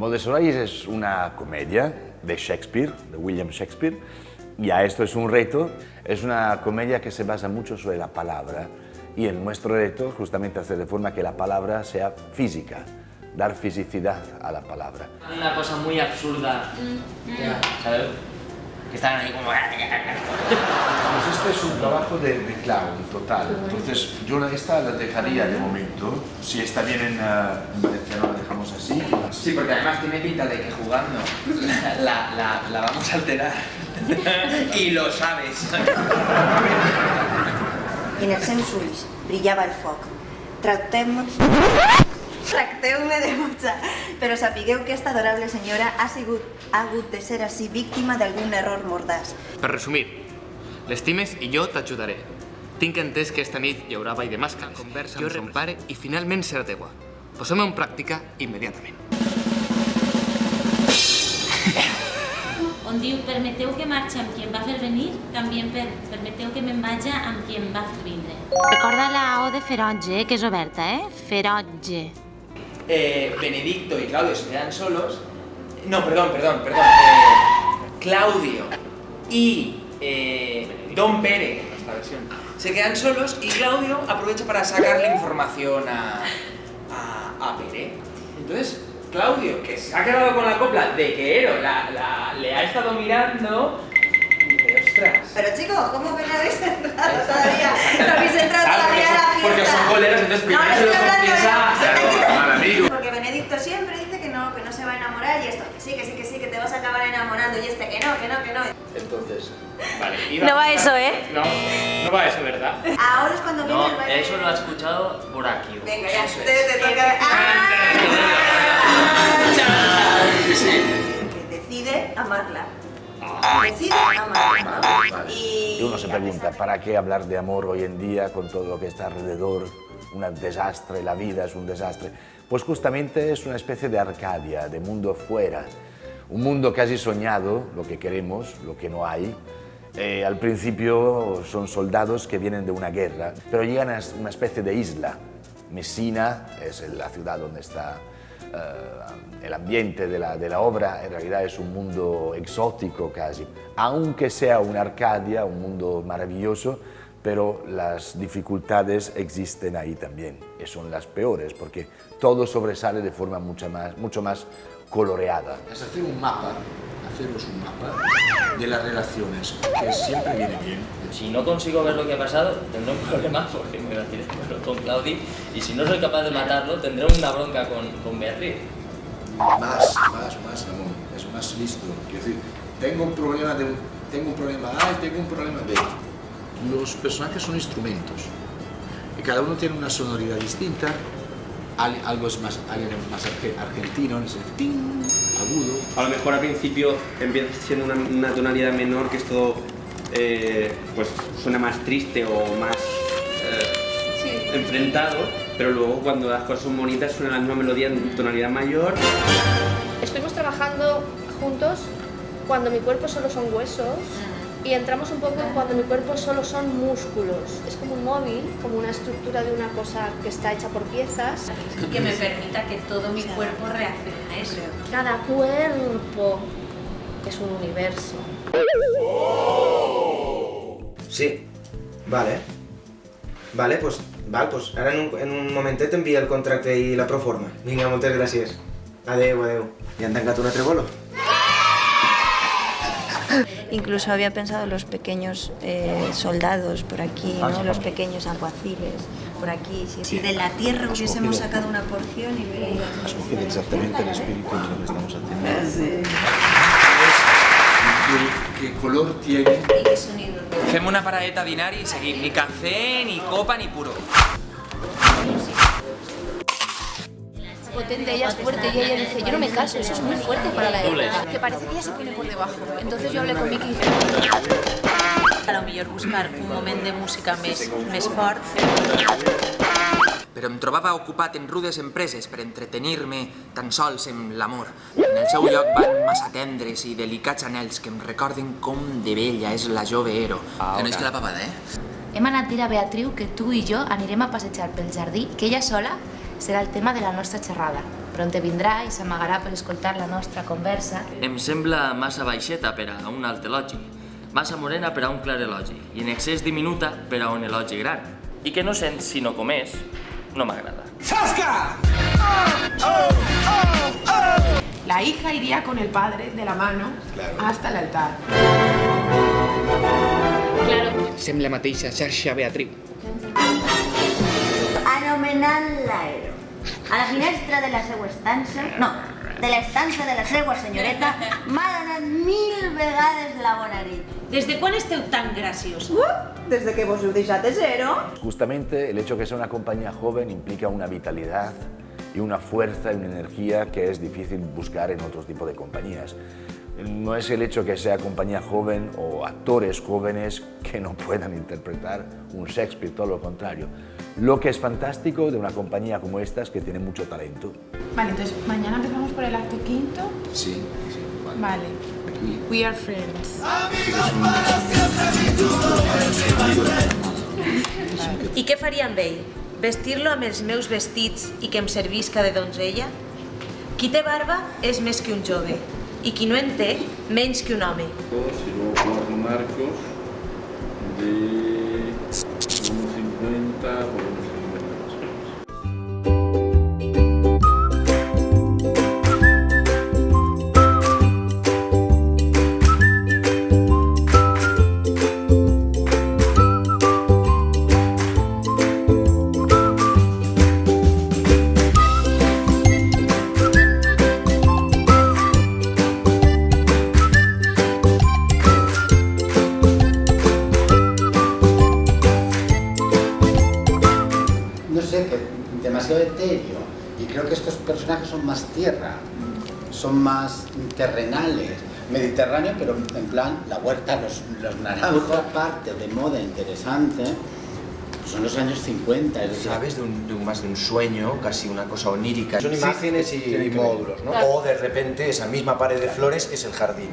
Amo de Solaris es una comedia de Shakespeare, de William Shakespeare. Ya esto es un reto, es una comedia que se basa mucho sobre la palabra y el nuestro reto es justamente hacer de forma que la palabra sea física, dar fisicidad a la palabra. Una cosa muy absurda, ¿sabes? Que están ahí como... Pues este es un trabajo de clown total, entonces yo esta la dejaría de momento, si está bien en valenciano la dejamos así. Sí, porque además tiene pinta de que jugando la vamos a alterar. Y lo sabes. I en els seus ulls brillava el foc. Tracteu-me de boja, però sapigueu que esta adorable senyora ha hagut de ser així víctima d'algun error mordaç. Per resumir, l'estimes i jo t'ajudaré. Tinc entès que esta nit hi haurà ball de màscares, conversa amb son pare i finalment serà teua. Posem-ho en pràctica immediatament. On diu, permeteu que marxi amb qui em va fer venir, canviem per permeteu que me'n vaja amb qui em va fer vindre. Recorda la O de ferotge, que és oberta, Ferotge. Benedicto y Claudio se quedan solos. No, perdón. Claudio y Don Pere, esta versión, se quedan solos y Claudio aprovecha para sacarle información a Pere. Entonces, Claudio, que se ha quedado con la copla de que Ero le ha estado mirando, dice, ostras. Pero chicos, ¿cómo que no habéis entrado todavía? No habéis entrado todavía a la fiesta. Porque son colegas, entonces primero se lo confiesa al amigo. Porque Benedicto siempre dice que no se va a enamorar y esto, que sí, que te vas a acabar enamorando y este que no. Entonces, Vale, No va eso, No va eso, ¿verdad? Ahora es cuando viene No, el baile. eso lo ha escuchado por aquí. Venga, ya, Eso es. te toca. sí. Que decide amarla. Decide amarla, ¿no? Y uno se pregunta, ¿para qué hablar de amor hoy en día con todo lo que está alrededor? Un desastre, la vida es un desastre. Pues justamente es una especie de Arcadia, de mundo fuera. Un mundo casi soñado, lo que queremos, lo que no hay. Al principio son soldados que vienen de una guerra, pero llegan a una especie de isla. Messina es la ciudad donde está el ambiente de la obra, en realidad es un mundo exótico casi. Aunque sea una Arcadia, un mundo maravilloso, pero las dificultades existen ahí también, y son las peores, porque todo sobresale de forma mucho más coloreada. Es hacer un mapa, haceros un mapa de las relaciones, que siempre viene bien. Si no consigo ver lo que ha pasado, tendré un problema porque me iré con Claudi. Y si no soy capaz de matarlo, tendré una bronca con Beatriz. Más, amor, es más listo. Quiero decir, tengo un problema A y tengo un problema B. Los personajes son instrumentos y cada uno tiene una sonoridad distinta. Algo es más argentino, es el ting, agudo. A lo mejor al principio empieza siendo una tonalidad menor, que esto pues suena más triste o más enfrentado, pero luego cuando las cosas son bonitas suena la misma melodía en tonalidad mayor. Estuvimos trabajando juntos cuando mi cuerpo solo son huesos y entramos un poco en cuando mi cuerpo solo son músculos. Es como un móvil, como una estructura de una cosa que está hecha por piezas. Y que me permita que todo mi cuerpo reaccione a eso. Cada cuerpo es un universo. Sí, vale. Vale, pues ara en un momentet envia el contracte i la proforma. Vinga, moltes gràcies. Adeu. ¿Ya han tancat un altre bolo? Incluso había pensado en los pequeños soldados por aquí, ¿no? Los pequeños alguaciles por aquí. Si de la tierra hubiésemos sacado una porción y hubiera ido... Has cogido exactamente el espíritu de lo que estamos haciendo. Sí. ¿Qué color tiene? ¿Y qué sonido? Fem una paradeta a dinar y seguim. Ni café, ni copa, ni puro. Potente, ella es fuerte y ella dice, yo no me caso, eso es muy fuerte para la época. Que parece que ella se pone por debajo. Entonces yo hablé con Miki y dije... A lo millor buscar un moment de música més fort. Però em trobava ocupat en rudes empreses per entretenir-me tan sols amb l'amor. En el seu lloc van massa tendres i delicats anells que em recorden com de vella és la jove Ero. Que no és que la papada, Hem anat a dir a Beatriu que tu i jo anirem a passejar pel jardí, que ella sola serà el tema de la nostra xerrada. Pronte vindrà i s'amagarà per escoltar la nostra conversa. Em sembla massa baixeta per a un alt elogi, massa morena per a un clar elogi i en excés diminuta per a un elogi gran. I que no sent sinó com és, no m'agrada. ¡Zasca! La hija iría con el padre de la mano hasta el altar. Sem la mateixa xarxa Beatriu. Anomenant l'aero. A la finestra de la seua estança... No, de l'estança de la seua senyoreta m'ha donat 1000 vegades la bona nit. Des de quan esteu tan graciosos? Desde que vos heu deixat de zero. Justamente el hecho de que sea una compañía joven implica una vitalidad y una fuerza y una energía que es difícil buscar en otro tipo de compañías. No es el hecho que sea compañía joven o actores jóvenes que no puedan interpretar un Shakespeare, todo lo contrario. Lo que es fantástico de una compañía como esta es que tiene mucho talento. Vale, entonces, ¿mañana empezamos por el acto quinto? Sí, Vale. We are friends. I què faria amb ell? Vestir-lo amb els meus vestits i que em servisca de donzella? Qui té barba és més que un jove i qui no en té, menys que un home. Y luego cuatro marcos de 1,50 por 1,50 más o menos. Demasiado etéreo, y creo que estos personajes son más tierra, son más terrenales, mediterráneo, pero en plan la huerta, los naranjos. Otra parte de moda interesante son los años 50, es decir, ¿sabes? Más de un sueño, casi una cosa onírica. Son imágenes sí, y módulos, ¿no? Claro. O de repente esa misma pared de flores es el jardín.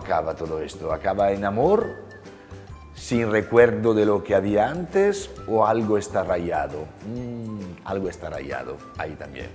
Acaba todo esto? ¿Acaba en amor, sin recuerdo de lo que había antes o algo está rayado? Algo está rayado ahí también.